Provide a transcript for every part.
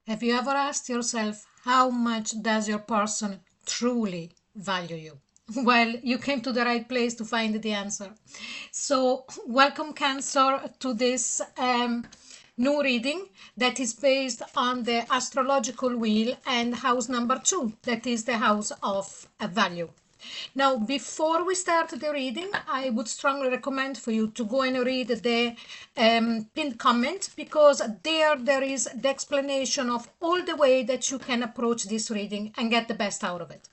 Have you ever asked yourself how much does your person truly value you? Well, you came to the right place to find the answer. So, welcome, Cancer, to this new reading that is based on the astrological wheel and house number 2, that is the house of value. Now, before we start the reading, I would strongly recommend for you to go and read the pinned comment, because there is the explanation of all the way that you can approach this reading and get the best out of it.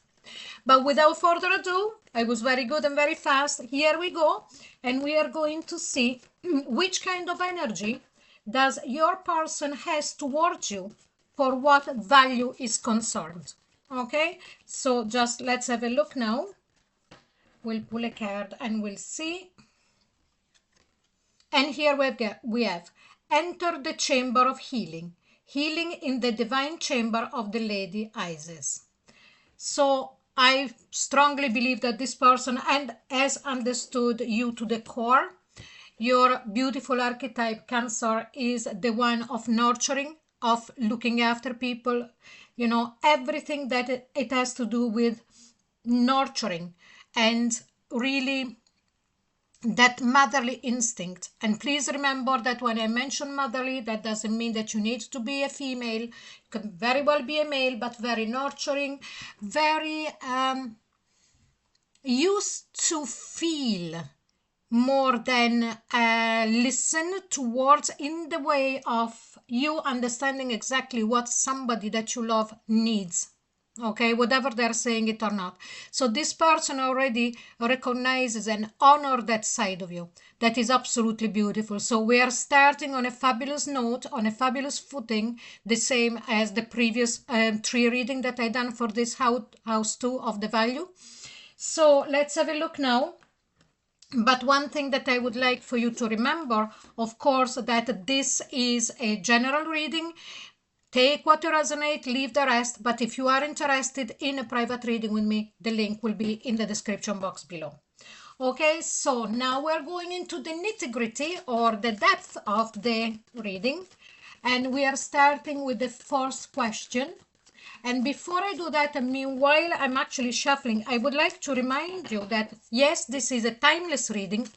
But without further ado, I was very good and very fast. Here we go, and we are going to see which kind of energy does your person has towards you for what value is concerned. Okay, so just let's have a look now. We'll pull a card and we'll see. And here we have enter the chamber of healing, healing in the divine chamber of the Lady Isis. So I strongly believe that this person and has understood you to the core. Your beautiful archetype, Cancer, is the one of nurturing, of looking after people, you know, everything that it has to do with nurturing and really that motherly instinct. And please remember that when I mention motherly, that doesn't mean that you need to be a female. You can very well be a male, but very nurturing, very used to feel more than listen towards, in the way of you understanding exactly what somebody that you love needs. Okay, whatever they're saying it or not. So this person already recognizes and honors that side of you. That is absolutely beautiful. So we are starting on a fabulous note, on a fabulous footing, the same as the previous 3 reading that I done for this house 2 of the value. So let's have a look now. But one thing that I would like for you to remember, of course, that this is a general reading. Take what you resonate, leave the rest. But if you are interested in a private reading with me, the link will be in the description box below. Okay, so now we're going into the nitty-gritty or the depth of the reading. And we are starting with the first question. And before I do that, and meanwhile I'm actually shuffling, I would like to remind you that yes, this is a timeless reading,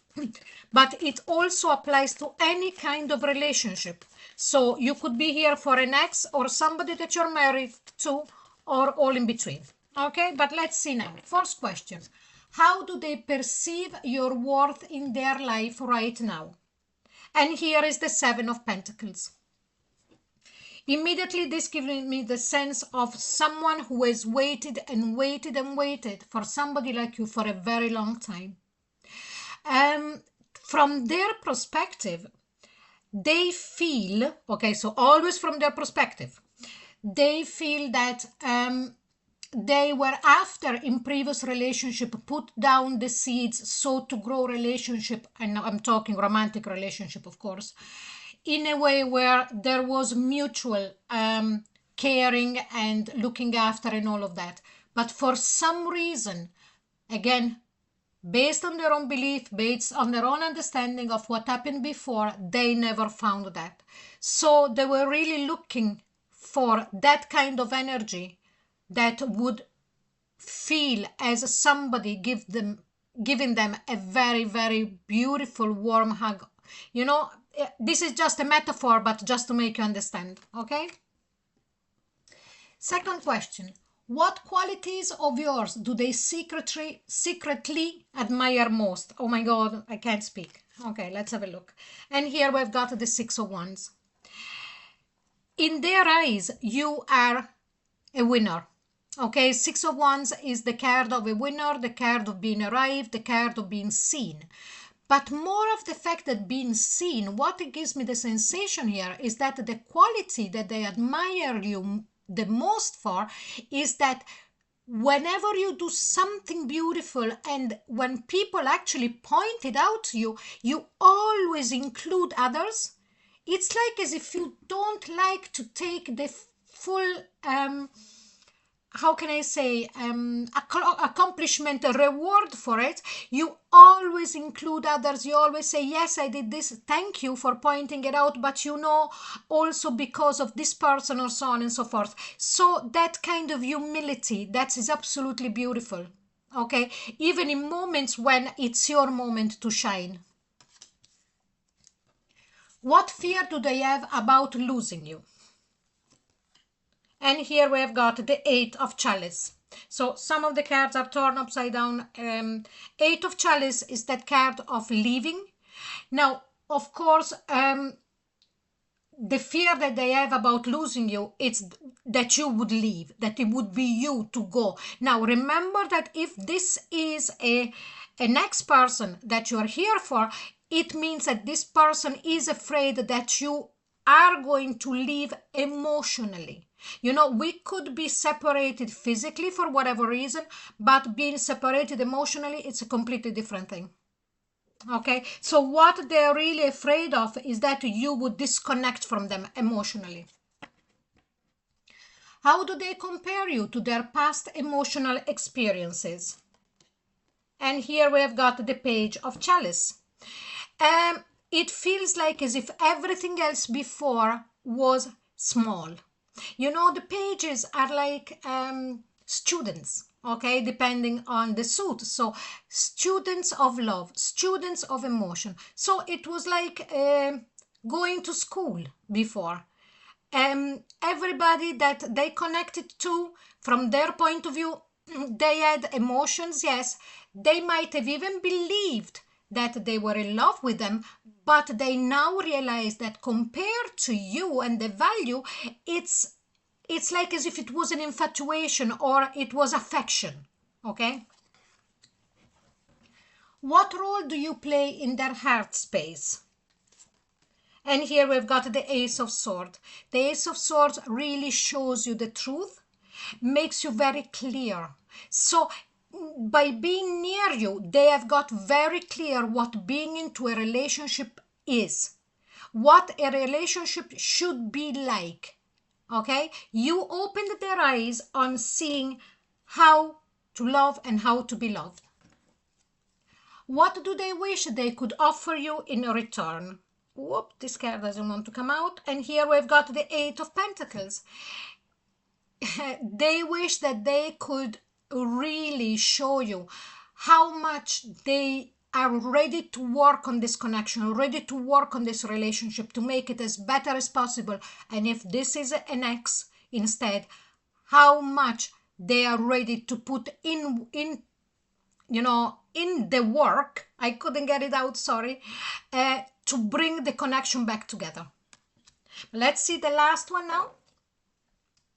but it also applies to any kind of relationship. So you could be here for an ex or somebody that you're married to, or all in between. Okay, but let's see now. First question. How do they perceive your worth in their life right now? And here is the 7 of Pentacles. Immediately, this gives me the sense of someone who has waited and waited and waited for somebody like you for a very long time. From their perspective, they feel, okay, so always from their perspective, they feel that they were after in previous relationship put down the seeds so to grow relationship, and I'm talking romantic relationship, of course, in a way where there was mutual caring and looking after and all of that. But for some reason, again, based on their own belief, based on their own understanding of what happened before, they never found that. So they were really looking for that kind of energy that would feel as somebody giving them a very, very beautiful, warm hug. You know, this is just a metaphor, but just to make you understand, okay? Second question. What qualities of yours do they secretly admire most? Oh my God, I can't speak. Okay, let's have a look. And here we've got the 6 of Wands. In their eyes, you are a winner. Okay, 6 of Wands is the card of a winner, the card of being arrived, the card of being seen. But more of the fact that being seen, what it gives me the sensation here is that the quality that they admire you the most for is that whenever you do something beautiful and when people actually point it out to you, you always include others. It's like as if you don't like to take the full how can I say, accomplishment, a reward for it, you always include others. You always say, yes, I did this. Thank you for pointing it out. But also because of this person, or so on and so forth. So that kind of humility, that is absolutely beautiful. Okay. Even in moments when it's your moment to shine. What fear do they have about losing you? And here we have got the Eight of Chalice. So some of the cards are turned upside down. Eight of Chalice is that card of leaving. Now, of course, the fear that they have about losing you, it's that you would leave, that it would be you to go. Now, remember that if this is a next person that you are here for, it means that this person is afraid that you are going to leave emotionally. We could be separated physically for whatever reason, but being separated emotionally, it's a completely different thing. Okay, so what they're really afraid of is that you would disconnect from them emotionally. How do they compare you to their past emotional experiences? And here we have got the Page of Chalice. It feels like as if everything else before was small. The pages are like students, okay, depending on the suit. So students of love, students of emotion. So it was like going to school before. Everybody that they connected to, from their point of view, they had emotions, yes. They might have even believed that they were in love with them, but they now realize that compared to you and the value, it's like as if it was an infatuation or it was affection. Okay, what role do you play in their heart space? And here we've got the Ace of Swords. The Ace of Swords really shows you the truth, makes you very clear. So by being near you, they have got very clear what being into a relationship is, what a relationship should be like. Okay, you opened their eyes on seeing how to love and how to be loved. What do they wish they could offer you in return? Whoop, this card doesn't want to come out. And here we've got the Eight of Pentacles. They wish that they could really show you how much they are ready to work on this connection, ready to work on this relationship to make it as better as possible. And if this is an ex instead, how much they are ready to put in the work. I couldn't get it out, sorry, to bring the connection back together. Let's see the last one now.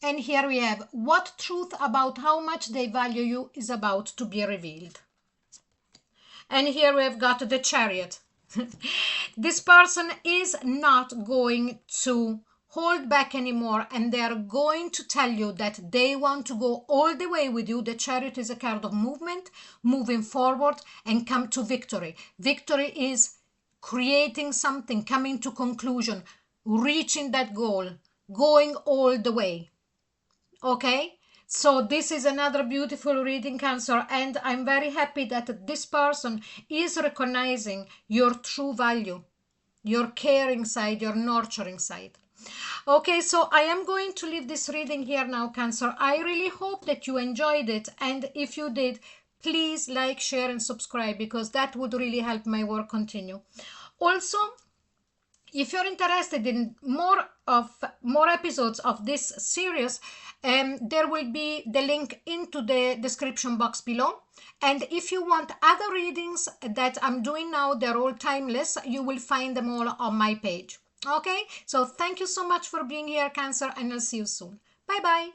And here we have, what truth about how much they value you is about to be revealed. And here we have got the Chariot. This person is not going to hold back anymore, and they are going to tell you that they want to go all the way with you. The Chariot is a card of movement, moving forward and come to victory. Victory is creating something, coming to conclusion, reaching that goal, going all the way. Okay, so this is another beautiful reading, Cancer, and I'm very happy that this person is recognizing your true value, your caring side, your nurturing side. Okay, so I am going to leave this reading here now, Cancer. I really hope that you enjoyed it, and if you did, please like, share and subscribe, because that would really help my work continue. Also, if you're interested in more episodes of this series, there will be the link into the description box below. And if you want other readings that I'm doing now, they're all timeless, you will find them all on my page. Okay, so thank you so much for being here, Cancer, and I'll see you soon. Bye bye.